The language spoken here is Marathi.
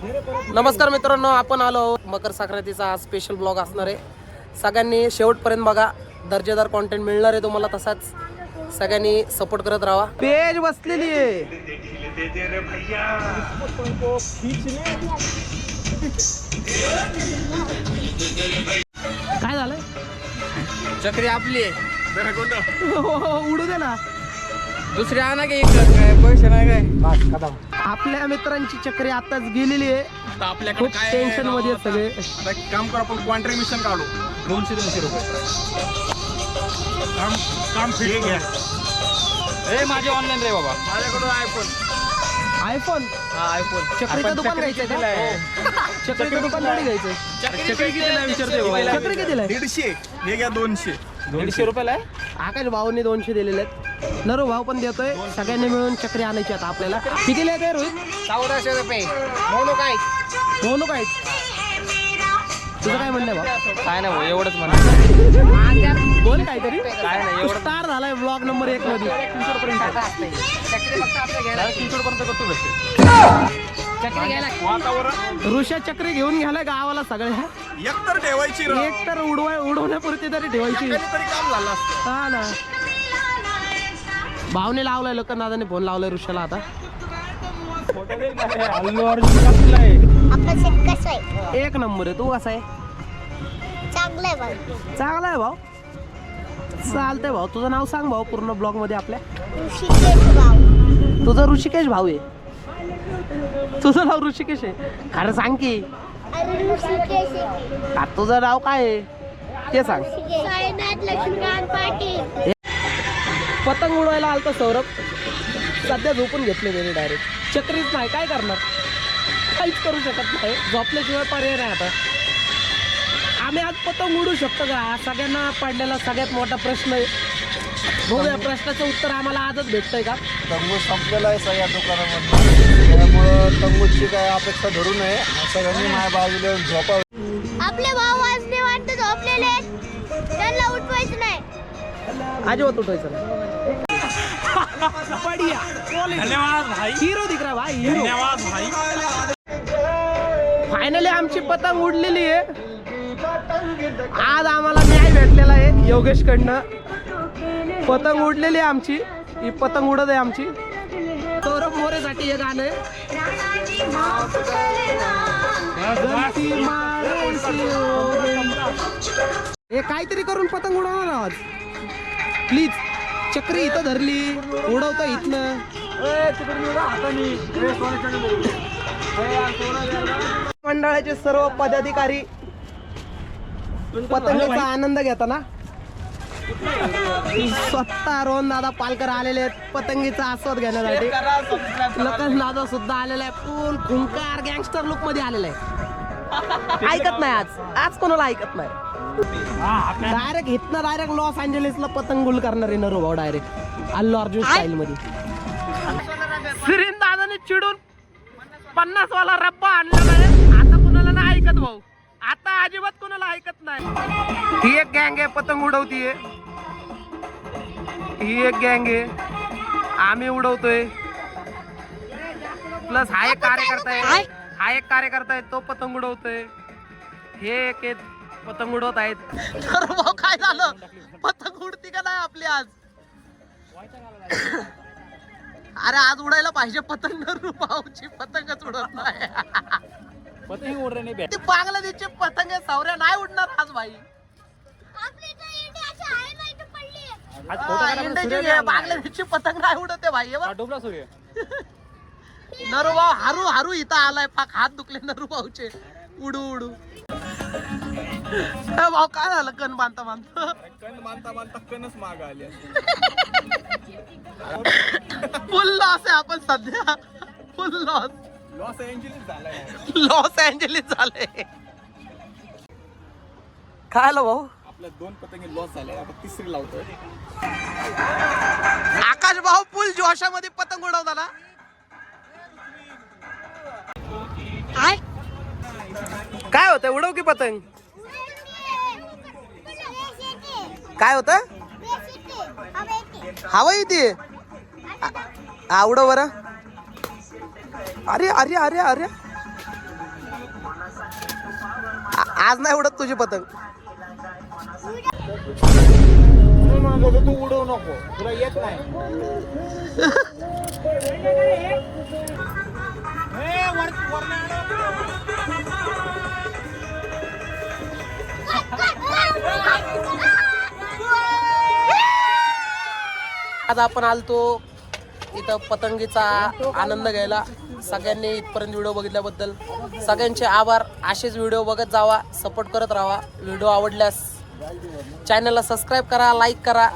नमस्कार मित्रांनो, आपण आलो आहोत मकर संक्रांतीचा आज स्पेशल ब्लॉग असणार आहे. सगळ्यांनी शेवटपर्यंत बघा, दर्जेदार कंटेंट मिळणार आहे तुम्हाला. तसाच सगळ्यांनी सपोर्ट करत राहा. पेज बसलेली आहे. काय झालं? चक्री आपली आहे. उडू दे ना. दुसरी आणा की काय पैसे नाही काय. आपल्या मित्रांची चक्री आताच गेलेली आहे. खूप टेन्शन मध्ये आहेत सगळे. काम करू, आपण कॉन्ट्रीब्युशन काढू 200 रुपये. काम फिट घ्या. माझे ऑनलाईन रे बाबा. माझ्याकडून आयफोन हा आयफोन. चक्रीचं दुकान घ्यायचंय का? चक्रीचं दुकान थोडी घ्यायचंय. चक्री कितीला विचारते? चक्री कितीला आहे? 150. हे घ्या 200. 200 रुपयाला आहे. आकाश भाऊनी 200 दिलेले आहेत. नरू भाऊ पण देतोय. सगळ्यांनी मिळून चक्री आणायची आता आपल्याला. कितीला आहे रोहित? 1400 रुपये. म्हणू काय हो काय तुझं काय म्हणणं आहे भाऊ? काय नाही भाऊ, एवढंच म्हणा. बोल काहीतरी. काय नाही, एवढं स्टार झालाय ब्लॉग नंबर 1 मध्ये. 300 पर्यंत करतो भेटते. चक्री घ्यायला वातावरण ऋषा चक्री घेऊन घ्यायला गावाला सगळ्या. एकतर ठेवायची राव. एक तर उडवण्यापुरती तरी ठेवायची. तरी काम झालं असतं. हा ना. भावने लावलाय, लोकांना फोन लावलाय ऋषाला आता. एक नंबर आहे. तू कसा आहे? चांगलं आहे भाऊ. चांगला आहे भाऊ. चालतंय भाऊ. तुझं नाव सांग भाऊ पूर्ण ब्लॉग मध्ये आपल्या. ऋषिकेश भाऊ. तुझं ऋषिकेश भाऊ आहे. तुझं नाव ऋषिकेश आहे? खरं सांग की. अरे ऋषिकेश आहे. आता तुझं नाव काय आहे ते सांग. साईनाथ लक्ष्मीकांत पाटील. पतंग उडवायला आलता सौरभ. सध्या झोपून घेतले त्याने डायरेक्ट. चक्रीच नाही, काय करणार? काहीच करू शकत नाही. झोपल्याशिवाय पर्याय नाही आता. आम्ही आज पतंग उडू शकतो का? हा सगळ्यांना पडलेला सगळ्यात मोठा प्रश्न आहे. भाऊ, या प्रश्नाचं उत्तर आम्हाला आजच भेटतंय का? तंबू संपलेला आहे सगळ्या दुकानामध्ये. त्यामुळं तंबूची काय अपेक्षा धरू नये. सगळ्यांनी माझ्या बाजूला झोपावं. आपले भाऊ आज निवांत झोपलेले आहेत. त्यांना उठवायचं नाही. अजिबात उठवायचं नाही. बढ़िया. धन्यवाद भाई. हिरो दिख रहा भाई, हिरो. धन्यवाद भाई. फायनली आमची पतंग उडलेली आहे. आज आम्हाला न्याय भेटलेला आहे योगेश कडनं. पतंग उडलेली आहे आमची. ही पतंग उडत आहे आमची. सौरभ मोरेसाठी हे गाणं आहे. हे काहीतरी करून पतंग उडवणार आहोत प्लीज. चक्री इथं धरली, उडवतो इथनं. मंडळाचे सर्व पदाधिकारी पतंगाचा आनंद घेताना स्वतः रोहन दादा पालकर आलेले आहेत पतंगीचा आस्वाद घेण्यासाठी. लखन दादा सुद्धा आलेला आहे. फुल खुंकार गँगस्टर लुक मध्ये आलेला आहे. ऐकत नाही आज कोणाला ऐकत नाही. डायरेक्ट इथनं डायरेक्ट लॉस एंजलिसला पतंग गुल करणार आहे नरू भाऊ. डायरेक्ट अल्लू अर्जुन स्टाईल मध्ये. श्रीन दादाने चिडून 50 वाला रब्बा आणलेला आहे. आता कुणाला नाही ऐकत भाऊ. आता अजिबात कुणाला ऐकत नाही. ही एक गँग आहे पतंग उडवतीये. ही एक गँग आहे. आम्ही उडवतोय. प्लस हा एक कार्यकर्ता आहे. तो पतंग उडवतोय. हे एक पतंग उडवत आहेत. तर भाऊ काय झालं? पतंग उडती का नाही आपली आज? अरे आज उडायला पाहिजे पतंग. भाऊची पतंगच उडत नाही. पतंग उड रही ती बांगलादेशची पतंग सावऱ्या नाही उडणार आज भाई. आपली तर इंडियाची हायलाइट पडली. इंडियाची बांगलादेशची पतंग नाही उडत आहे भाई. डोबला सूर्य. नरू भाऊ हारू इथं आलाय. पाक हात दुखले नरू भाऊचे. उडू भाऊ काय झालं? कण बांधता कणच माग आली. फुल लॉस आहे आपण सध्या. फुल लॉस. लॉस एंजलिस झाले. काय आलं भाऊ? आपल्या 2 पतंगी लॉस झाले. आता तिसरी लावतोय. आकाश भाऊ फुल जोशामध्ये पतंग उडवताना. काय होतं? उडव की पतंग. काय होतं? हवा येते. आवडं बरं. अरे अरे अरे अरे आज नाही उडत तुझी पतंग. तू उडवू नको, तुला येत नाही. आज आपण आलतो इथं पतंगीचा आनंद घ्यायला. सगळ्यांनी इथपर्यंत व्हिडिओ बघितल्याबद्दल सगळ्यांचे आभार. असेच व्हिडिओ बघत जावा, सपोर्ट करत राहा. व्हिडिओ आवडल्यास चॅनलला सबस्क्राईब करा, लाईक करा.